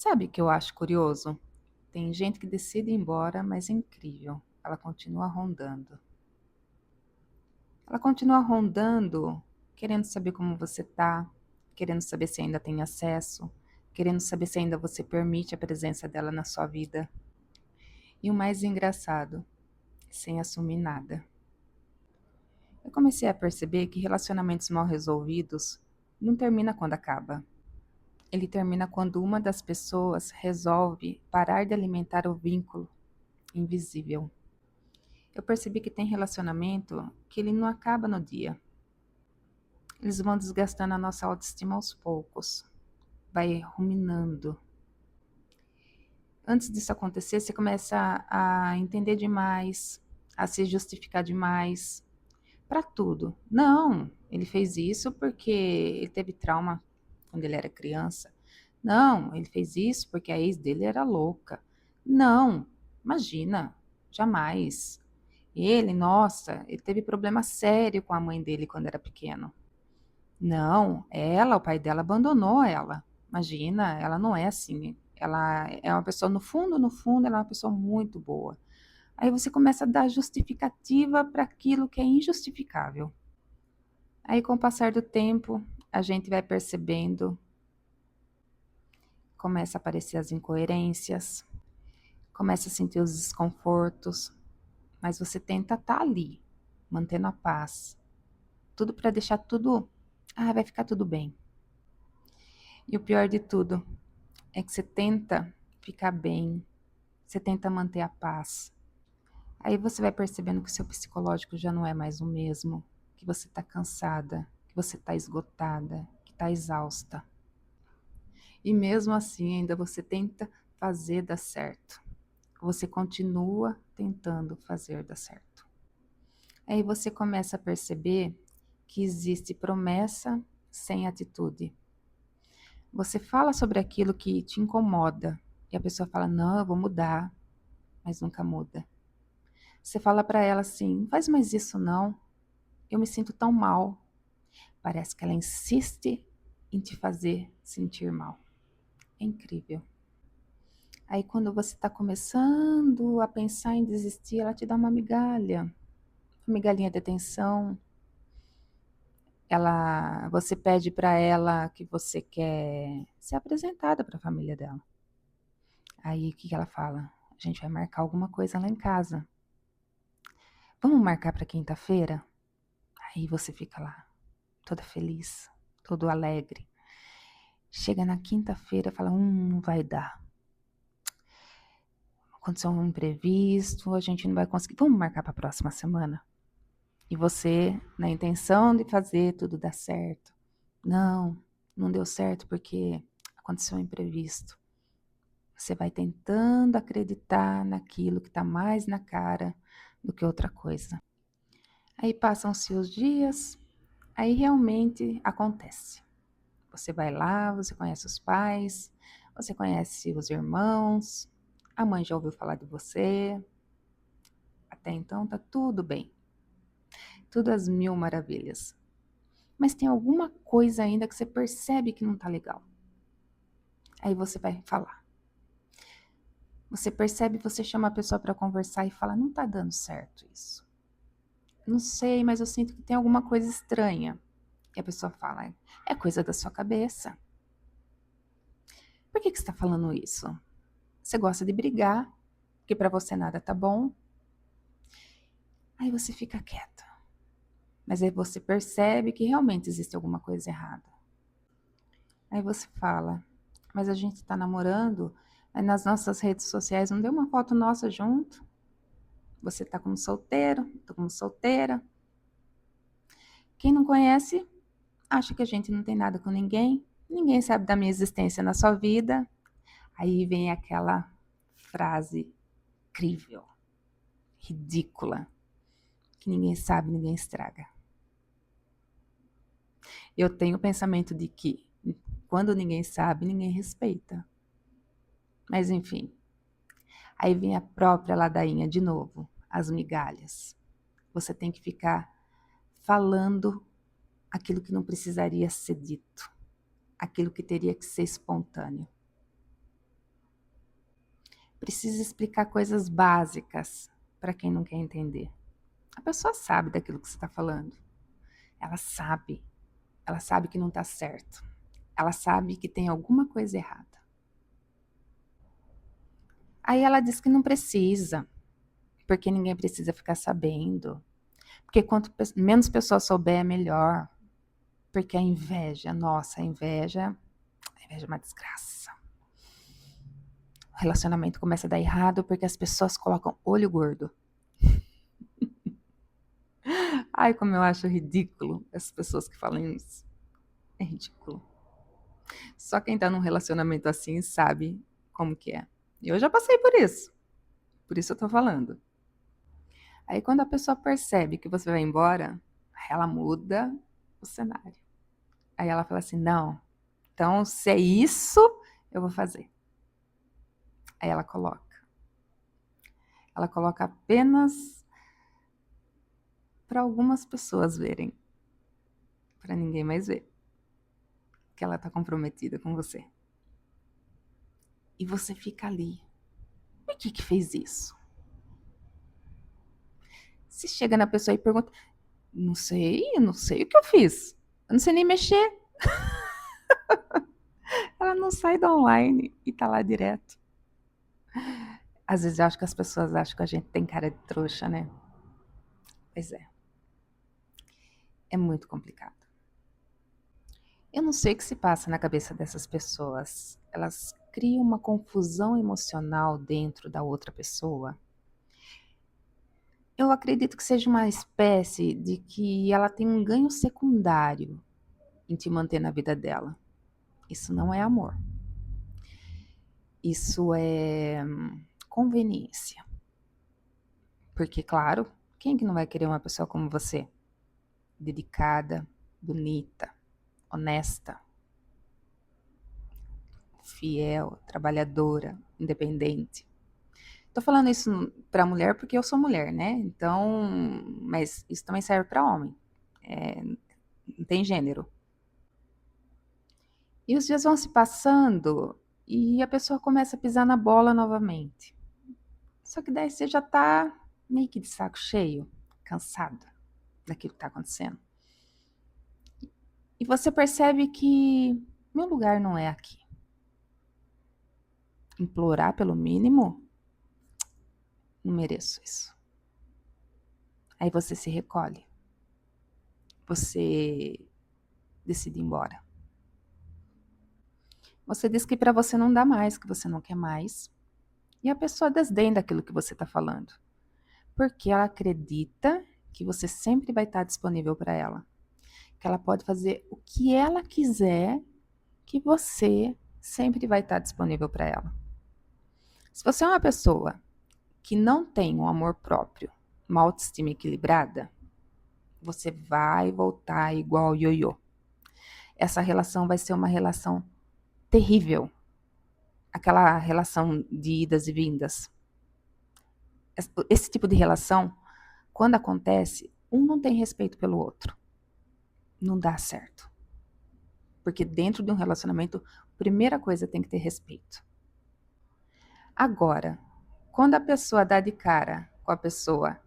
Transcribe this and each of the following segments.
Sabe o que eu acho curioso? Tem gente que decide ir embora, mas é incrível. Ela continua rondando. Ela continua rondando, querendo saber como você tá, querendo saber se ainda tem acesso, querendo saber se ainda você permite a presença dela na sua vida. E o mais engraçado, sem assumir nada. Eu comecei a perceber que relacionamentos mal resolvidos não termina quando acaba. Ele termina quando uma das pessoas resolve parar de alimentar o vínculo invisível. Eu percebi que tem relacionamento que ele não acaba no dia. Eles vão desgastando a nossa autoestima aos poucos. Vai ruminando. Antes disso acontecer, você começa a entender demais, a se justificar demais para tudo. Não, ele fez isso porque ele teve trauma quando ele era criança. Não, ele fez isso porque a ex dele era louca. Não, imagina, jamais. Ele, nossa, ele teve problema sério com a mãe dele quando era pequeno. Não, ela, o pai dela abandonou ela. Imagina, ela não é assim. Ela é uma pessoa, no fundo, ela é uma pessoa muito boa. Aí você começa a dar justificativa para aquilo que é injustificável. Aí, com o passar do tempo, a gente vai percebendo, começa a aparecer as incoerências, começa a sentir os desconfortos, mas você tenta estar ali, mantendo a paz. Tudo para deixar tudo. Ah, vai ficar tudo bem. E o pior de tudo é que você tenta ficar bem, você tenta manter a paz. Aí você vai percebendo que o seu psicológico já não é mais o mesmo, que você está cansada, que você está esgotada, que está exausta. E mesmo assim, ainda você tenta fazer dar certo. Você continua tentando fazer dar certo. Aí você começa a perceber que existe promessa sem atitude. Você fala sobre aquilo que te incomoda e a pessoa fala: "Não, eu vou mudar", mas nunca muda. Você fala para ela assim: "Não faz mais isso não, eu me sinto tão mal". Parece que ela insiste em te fazer sentir mal. É incrível. Aí quando você está começando a pensar em desistir, ela te dá uma migalhinha de atenção. Você pede para ela que você quer ser apresentada para a família dela. Aí o que que ela fala? A gente vai marcar alguma coisa lá em casa. Vamos marcar para quinta-feira? Aí você fica lá, toda feliz, todo alegre. Chega na quinta-feira e fala: não vai dar. Aconteceu um imprevisto, a gente não vai conseguir. Vamos marcar para a próxima semana? E você, na intenção de fazer tudo dar certo, não, não deu certo porque aconteceu um imprevisto. Você vai tentando acreditar naquilo que está mais na cara do que outra coisa. Aí passam-se os dias, aí realmente acontece. Você vai lá, você conhece os pais, você conhece os irmãos, a mãe já ouviu falar de você. Até então tá tudo bem, tudo às mil maravilhas. Mas tem alguma coisa ainda que você percebe que não tá legal. Aí você vai falar. Você percebe, você chama a pessoa para conversar e fala: não tá dando certo isso. Não sei, mas eu sinto que tem alguma coisa estranha. E a pessoa fala: é coisa da sua cabeça. Por que você está falando isso? Você gosta de brigar, porque para você nada tá bom. Aí você fica quieta. Mas aí você percebe que realmente existe alguma coisa errada. Aí você fala: mas a gente está namorando, aí nas nossas redes sociais não deu uma foto nossa junto? Você tá como solteiro, tô como solteira. Quem não conhece, acha que a gente não tem nada com ninguém, ninguém sabe da minha existência na sua vida. Aí vem aquela frase incrível, ridícula, que ninguém sabe, ninguém estraga. Eu tenho o pensamento de que quando ninguém sabe, ninguém respeita. Mas enfim, aí vem a própria ladainha de novo, as migalhas. Você tem que ficar falando aquilo que não precisaria ser dito, aquilo que teria que ser espontâneo. precisa explicar coisas básicas para quem não quer entender. A pessoa sabe daquilo que você está falando. Ela sabe. Ela sabe que não está certo. Ela sabe que tem alguma coisa errada. Aí ela diz que não precisa, porque ninguém precisa ficar sabendo. Porque quanto menos pessoas souber, é melhor. Porque a inveja, nossa, a inveja é uma desgraça. O relacionamento começa a dar errado porque as pessoas colocam olho gordo. Ai, como eu acho ridículo as pessoas que falam isso. É ridículo. Só quem tá num relacionamento assim sabe como que é. Eu já passei por isso eu tô falando. Aí quando a pessoa percebe que você vai embora, ela muda o cenário. Aí ela fala assim, não, então se é isso, eu vou fazer. Aí ela coloca. Ela coloca apenas para algumas pessoas verem. Para ninguém mais ver que ela tá comprometida com você. E você fica ali. Por que fez isso? Se chega na pessoa e pergunta, não sei o que eu fiz. Eu não sei nem mexer. Ela não sai da online e tá lá direto. Às vezes eu acho que as pessoas acham que a gente tem cara de trouxa, né? Pois é. É muito complicado. Eu não sei o que se passa na cabeça dessas pessoas. Elas criam uma confusão emocional dentro da outra pessoa. Eu acredito que seja uma espécie de que ela tem um ganho secundário em te manter na vida dela. Isso não é amor. Isso é conveniência. Porque, claro, quem que não vai querer uma pessoa como você? Dedicada, bonita, honesta, fiel, trabalhadora, independente. Tô falando isso para mulher porque eu sou mulher, né? Então, mas isso também serve para homem. Não tem gênero. E os dias vão se passando e a pessoa começa a pisar na bola novamente. Só que daí você já tá meio que de saco cheio, cansada daquilo que tá acontecendo. E você percebe que meu lugar não é aqui. Implorar pelo mínimo? Não mereço isso. Aí você se recolhe. Você decide ir embora. Você diz que para você não dá mais, que você não quer mais. E a pessoa desdém daquilo que você está falando. Porque ela acredita que você sempre vai estar disponível para ela. Que ela pode fazer o que ela quiser, que você sempre vai estar disponível para ela. Se você é uma pessoa que não tem um amor próprio, uma autoestima equilibrada, você vai voltar igual ao ioiô. Essa relação vai ser uma relação terrível. Aquela relação de idas e vindas. Esse tipo de relação, quando acontece, um não tem respeito pelo outro. Não dá certo. Porque dentro de um relacionamento, a primeira coisa tem que ter respeito. Agora, quando a pessoa dá de cara com a pessoa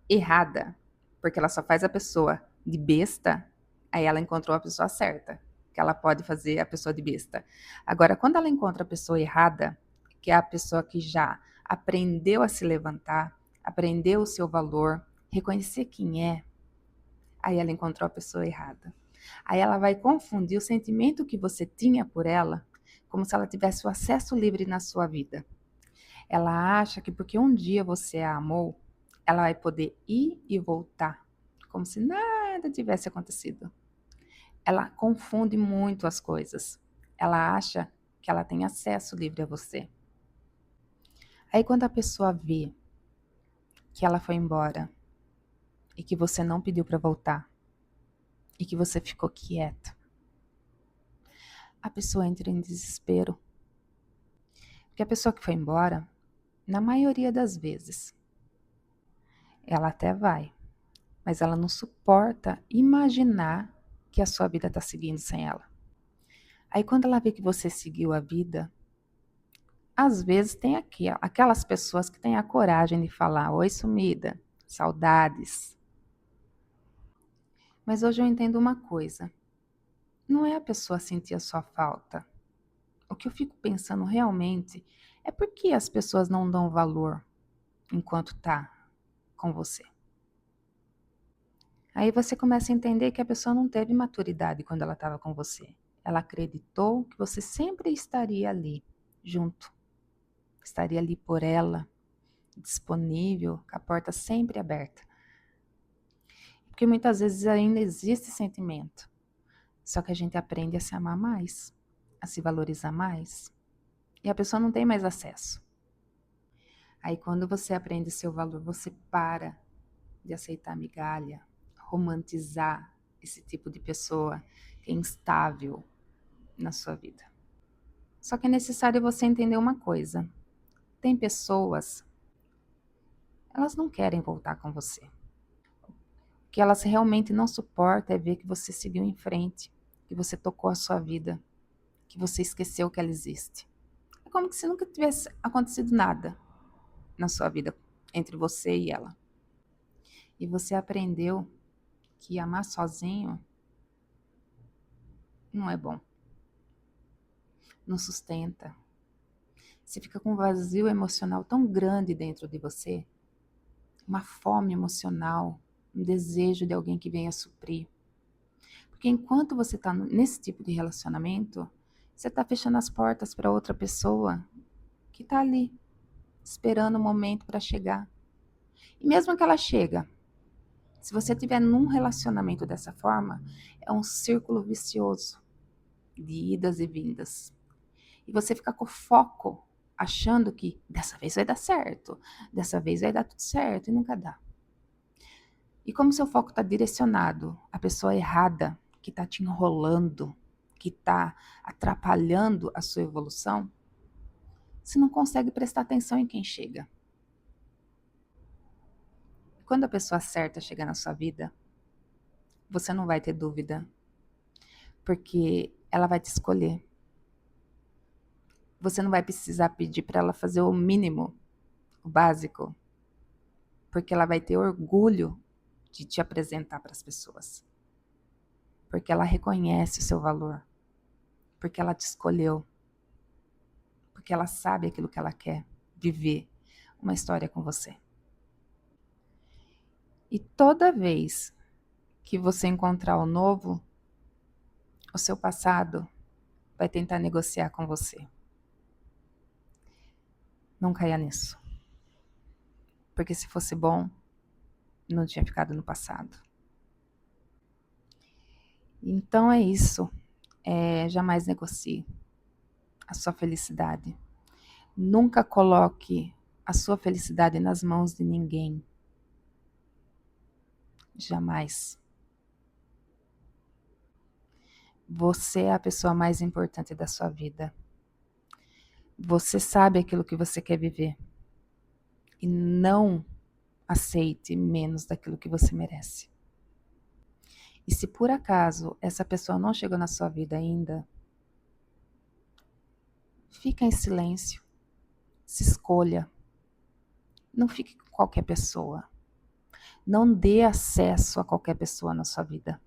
errada, porque ela só faz a pessoa de besta, aí ela encontrou a pessoa certa, que ela pode fazer a pessoa de besta. Agora, quando ela encontra a pessoa errada, que é a pessoa que já aprendeu a se levantar, aprendeu o seu valor, reconhecer quem é, aí ela encontrou a pessoa errada. Aí ela vai confundir o sentimento que você tinha por ela, como se ela tivesse o acesso livre na sua vida. Ela acha que porque um dia você a amou, ela vai poder ir e voltar, como se nada tivesse acontecido. Ela confunde muito as coisas. Ela acha que ela tem acesso livre a você. Aí quando a pessoa vê que ela foi embora e que você não pediu para voltar e que você ficou quieta, a pessoa entra em desespero. Porque a pessoa que foi embora, na maioria das vezes, ela até vai, mas ela não suporta imaginar que a sua vida está seguindo sem ela. Aí quando ela vê que você seguiu a vida, Às vezes tem aqui, ó, aquelas pessoas que têm a coragem de falar: oi, sumida, saudades. Mas hoje eu entendo uma coisa: não é a pessoa sentir a sua falta. O que eu fico pensando realmente é por que as pessoas não dão valor enquanto tá com você. Aí você começa a entender que a pessoa não teve maturidade quando ela estava com você. Ela acreditou que você sempre estaria ali, junto. Estaria ali por ela, disponível, com a porta sempre aberta. Porque muitas vezes ainda existe sentimento. Só que a gente aprende a se amar mais, a se valorizar mais. E a pessoa não tem mais acesso. Aí quando você aprende seu valor, você para de aceitar migalha, romantizar esse tipo de pessoa que é instável na sua vida. Só que é necessário você entender uma coisa. Tem pessoas, elas não querem voltar com você. O que elas realmente não suportam é ver que você seguiu em frente, que você tocou a sua vida, que você esqueceu que ela existe. É como se nunca tivesse acontecido nada na sua vida entre você e ela. E você aprendeu que amar sozinho não é bom, não sustenta. Você fica com um vazio emocional tão grande dentro de você, uma fome emocional, um desejo de alguém que venha suprir. Porque enquanto você está nesse tipo de relacionamento, você está fechando as portas para outra pessoa que está ali, esperando o momento para chegar. E mesmo que ela chega, se você estiver num relacionamento dessa forma, é um círculo vicioso de idas e vindas. E você fica com foco, achando que dessa vez vai dar certo, dessa vez vai dar tudo certo, e nunca dá. E como seu foco está direcionado à pessoa errada, que está te enrolando, que está atrapalhando a sua evolução, você não consegue prestar atenção em quem chega. Quando a pessoa certa chegar na sua vida, você não vai ter dúvida, porque ela vai te escolher. Você não vai precisar pedir para ela fazer o mínimo, o básico, porque ela vai ter orgulho de te apresentar para as pessoas. Porque ela reconhece o seu valor, porque ela te escolheu, porque ela sabe aquilo que ela quer, viver uma história com você. E toda vez que você encontrar o novo, o seu passado vai tentar negociar com você. Não caia nisso. Porque se fosse bom, não tinha ficado no passado. Então é isso. Jamais negocie a sua felicidade. Nunca coloque a sua felicidade nas mãos de ninguém. Jamais. Você é a pessoa mais importante da sua vida. Você sabe aquilo que você quer viver. E não aceite menos daquilo que você merece. E se por acaso essa pessoa não chegou na sua vida ainda, fica em silêncio. Se escolha. Não fique com qualquer pessoa. Não dê acesso a qualquer pessoa na sua vida.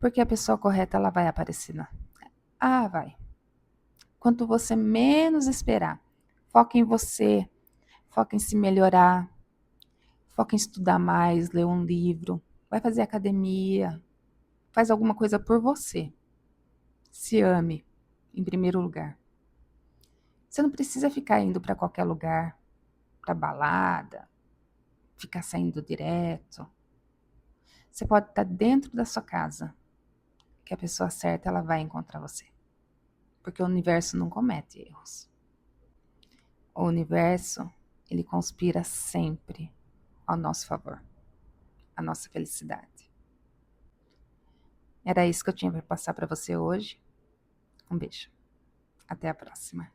Porque a pessoa correta, ela vai aparecer. Vai. Quanto você menos esperar, foca em você, foca em se melhorar, foca em estudar mais, ler um livro, vai fazer academia, faz alguma coisa por você. Se ame, em primeiro lugar. Você não precisa ficar indo para qualquer lugar, para balada, ficar saindo direto. Você pode estar dentro da sua casa, que a pessoa certa ela vai encontrar você. Porque o universo não comete erros. O universo, ele conspira sempre ao nosso favor, a nossa felicidade. Era isso que eu tinha para passar para você hoje. Um beijo. Até a próxima.